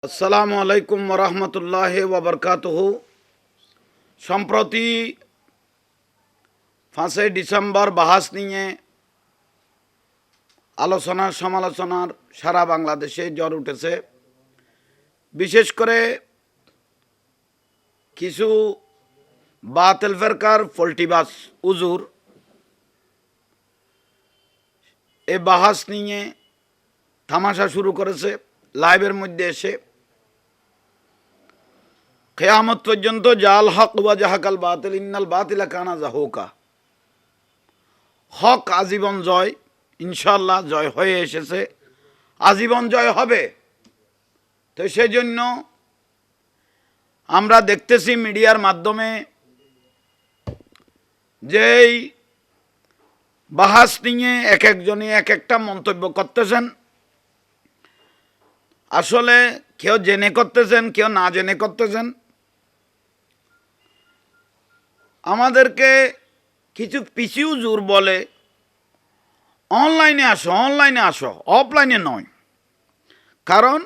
আসসালামু আলাইকুম ওরহমতুল্লাহি ওয়াবারকাতুহু। সম্প্রতি 5 ডিসেম্বর বাহাস নিয়ে আলোচনা সমালোচনার সারা বাংলাদেশে জ্বর উঠেছে। বিশেষ করে কিছু বাতিল ফেরকার ফল্টিবাস উজুর এ বাহাস নিয়ে তামাশা শুরু করেছে লাইভের মধ্যে এসে। কিয়ামত পর্যন্ত জাল হক ওয়া জাহাকাল বাতিল ইন্নাল বাতিলা কানা জাহুকা। হক আজীবন জয়, ইনশাআল্লাহ জয় হয়ে এসেছে, আজীবন জয় হবে। তো সেই জন্য আমরা দেখতেছি মিডিয়ার মাধ্যমে যেই বাহাস নিয়ে এক একজনই এক একটা মন্তব্য করতেছেন। আসলে কেউ জেনে করতেছেন, কেউ না জেনে করতেছেন। আমাদেরকে কিছু পিছিউ জোর বলে অনলাইনে আসো, অফলাইনে নয়। কারণ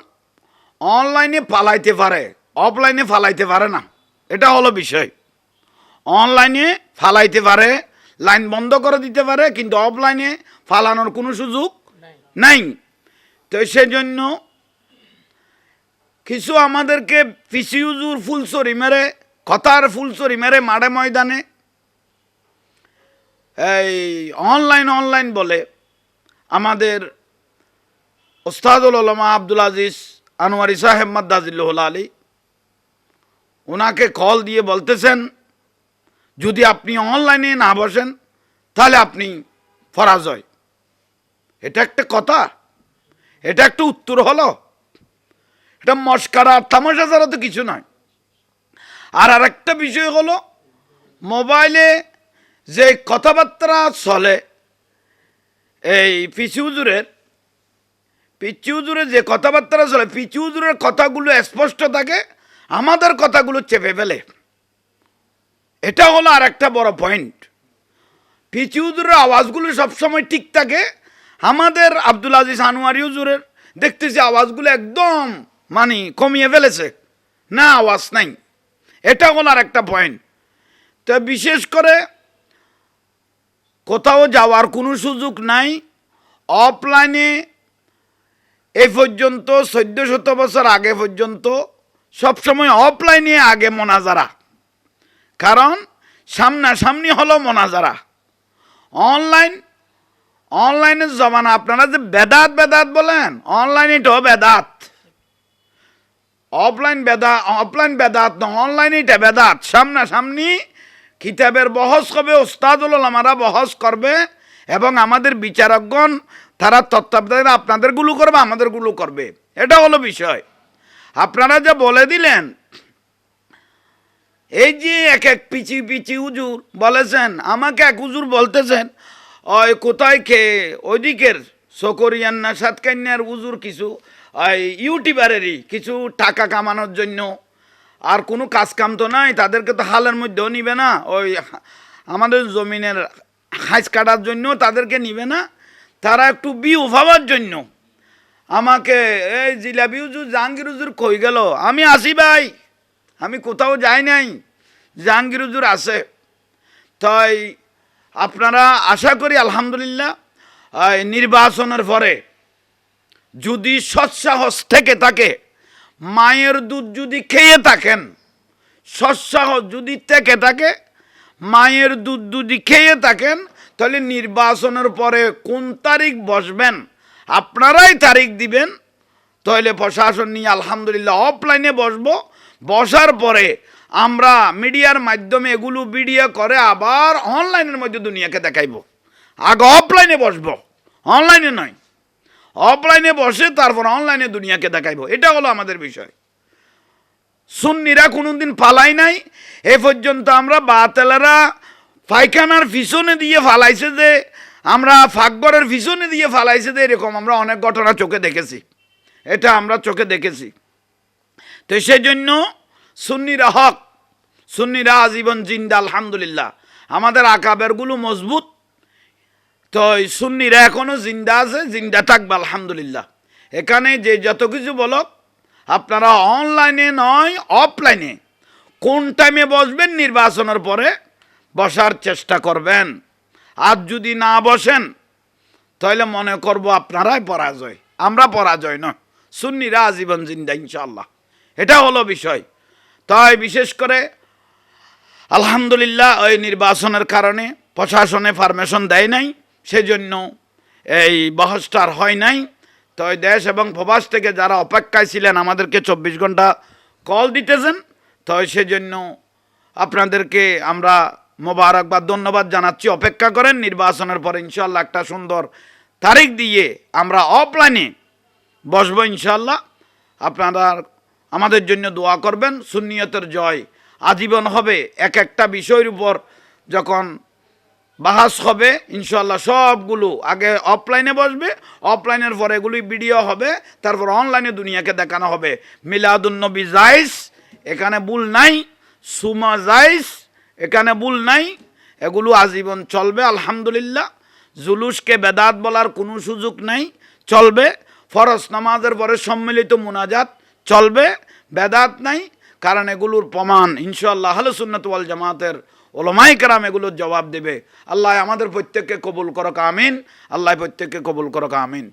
অনলাইনে পালাইতে পারে, অফলাইনে ফালাইতে পারে না, এটা হলো বিষয়। অনলাইনে ফালাইতে পারে, লাইন বন্ধ করে দিতে পারে, কিন্তু অফলাইনে ফালানোর কোনো সুযোগ নাই। তো সেজন্য কিছু আমাদেরকে পিছিউজুর ফুলসরি মেরে, কথার ফুলসরি মেরে মাঠে ময়দানে এই অনলাইন বলে আমাদের ওস্তাদুল উলামা আব্দুল আজিজ আনোয়ারি সাহেব মাদ্দাজিল্লাহুল আলী ওনাকে কল দিয়ে বলতেছেন, যদি আপনি অনলাইনে না বসেন তাহলে আপনি পরাজয়। এটা একটা কথা, এটা একটা উত্তর হলো? এটা মস্কারা তামাশা ছাড়া তো কিছু নয়। আর আরেকটা বিষয় হলো, মোবাইলে যে কথাবার্তা চলে এই পিচি হুজুরের যে কথাবার্তা চলে, পিচি হুজুরের কথাগুলো স্পষ্ট থাকে, আমাদের কথাগুলো চেপে ফেলে। এটা হলো আর একটা বড় পয়েন্ট। পিচি হুজুরের আওয়াজগুলো সবসময় ঠিক থাকে, আমাদের আব্দুল আজিজ আনোয়ারি হুজুরের দেখতেছি আওয়াজগুলো একদম মানে কমিয়ে ফেলেছে, না আওয়াজ নাই। এটা হলো আর একটা পয়েন্ট। তো বিশেষ করে কোথাও যাওয়ার কোনো সুযোগ নাই। অফলাইনে এই পর্যন্ত 1400 বছর আগে পর্যন্ত সবসময় অফলাইনে আগে মোনাজারা, কারণ সামনাসামনি হলো মোনাজারা। অনলাইনের জমানা। আপনারা যে বেদাত বলেন, অনলাইন এটাও বেদাত। অফলাইন বেদাত না, অনলাইন এটা বেদাত। সামনাসামনি কিতাবের বহস হবে, ওস্তাদুল উলামারা বহস করবে, এবং আমাদের বিচারকগণ তারা তত্ত্বাবধানে আপনাদেরগুলো করবে, আমাদেরগুলো করবে। এটা হলো বিষয়। আপনারা যে বলে দিলেন, এই যে এক পিচি হুজুর বলেছেন, আমাকে এক হুজুর বলতেছেন, ওই কোথায় ওইদিকের সকরিয়ান্না সাতকান্যার হুজুর কিছু ওই ইউটিউবারেরই কিছু টাকা কামানোর জন্য, আর কোনো কাজ কাম তো নাই, তাদেরকে তো হালের মধ্যেও নিবে না, ওই আমাদের জমিনের হাঁস কাটার জন্য তাদেরকে নিবে না, তারা একটু বিউ পাওয়ার জন্য আমাকে এই জিলাপি হুজুর জাহাঙ্গীর হুজুর কই গেল, আমি আসি ভাই, আমি কোথাও যাই নাই, জাহাঙ্গীর হুজুর আছে। তাই আপনারা আশা করি আলহামদুলিল্লাহ নির্বাচনের পরে যদি সৎসাহস থেকে থাকে, মায়ের দুধ যদি খেয়ে থাকেন, সৎসাহস যদি থেকে থাকে, মায়ের দুধ যদি খেয়ে থাকেন, তাহলে নির্বাচনের পরে কোন তারিখ বসবেন আপনারাই তারিখ দিবেন। তাহলে প্রশাসন নিয়ে আলহামদুলিল্লাহ অফলাইনে বসবো। বসার পরে আমরা মিডিয়ার মাধ্যমে এগুলো ভিডিও করে আবার অনলাইনের মধ্যে দুনিয়াকে দেখাইব। আগে অফলাইনে বসবো, অনলাইনে নয়। অফলাইনে বসে তারপর অনলাইনে দুনিয়াকে দেখাইব। এটা হলো আমাদের বিষয়। সুন্নিরা কোনোদিন পালাই নাই। এ পর্যন্ত আমরা বাতেলারা পায়খানার পিছনে দিয়ে ফালাইছে যে, আমরা ফাঁকঘরের পিছনে দিয়ে ফালাইছে যে, এরকম আমরা অনেক ঘটনা চোখে দেখেছি। এটা আমরা চোখে দেখেছি। তো সেই জন্য সুন্নিরা হক, সুন্নিরা আজীবন জিন্দা আলহামদুলিল্লাহ। আমাদের আকাবেরগুলো মজবুত। তো সুন্নিরা এখনো জিন্দা আছে, জিন্দা থাকবে আলহামদুলিল্লাহ। এখানে যে যত কিছু বলক আপনারা অনলাইনে নয় অফলাইনে কোন টাইমে বসবেন নির্বাচনের পরে বসার চেষ্টা করবেন। আর যদি না বসেন তাহলে মনে করব আপনারাই পরাজয়, আমরা পরাজয় নয়, সুন্নিরা আজীবন জিন্দা ইনশাআল্লাহ। এটা হলো বিষয়। তাই বিশেষ করে আলহামদুলিল্লাহ ওই নির্বাচনের কারণে প্রশাসনে পারমিশন দেয় নাই, সেজন্য এই বহসটার হয় নাই। তো দেশ এবং প্রবাস থেকে যারা অপেক্ষায় ছিলেন আমাদেরকে 24 ঘন্টা কল দিতেছেন, তো সেজন্য আপনাদেরকে আমরা মোবারকবাদ ধন্যবাদ জানাচ্ছি। অপেক্ষা করেন, নির্বাচনের পরে ইনশাআল্লাহ একটা সুন্দর তারিখ দিয়ে আমরা অফলাইনে বসবো ইনশাআল্লাহ। আপনারা আমাদের জন্য দোয়া করবেন। সুন্নিয়তের জয় আজীবন হবে। এক একটা বিষয়ের উপর যখন বাহাস হবে ইনশাআল্লাহ সবগুলো আগে অফলাইনে বসবে, অফলাইনের পরে এগুলি ভিডিও হবে, তারপর অনলাইনে দুনিয়াকে দেখানো হবে। মিলাদুন্নবী জায়েজ, এখানে ভুল নাই। সুমা জায়েজ, এখানে ভুল নাই। এগুলো আজীবন চলবে আলহামদুলিল্লাহ। জুলুসকে বেদাত বলার কোনো সুযোগ নাই, চলবে। ফরজ নামাজের পরে সম্মিলিত মুনাজাত চলবে, বেদাত নাই। কারণ এগুলোর প্রমাণ ইনশাআল্লাহ আহলে সুন্নাত ওয়াল জামাতের উলামায়ে কেরাম এগুলোর জবাব দেবে। আল্লাহ আমাদের প্রত্যেককে কবুল করুক, আমিন। আল্লাহ প্রত্যেককে কবুল করুক, আমিন।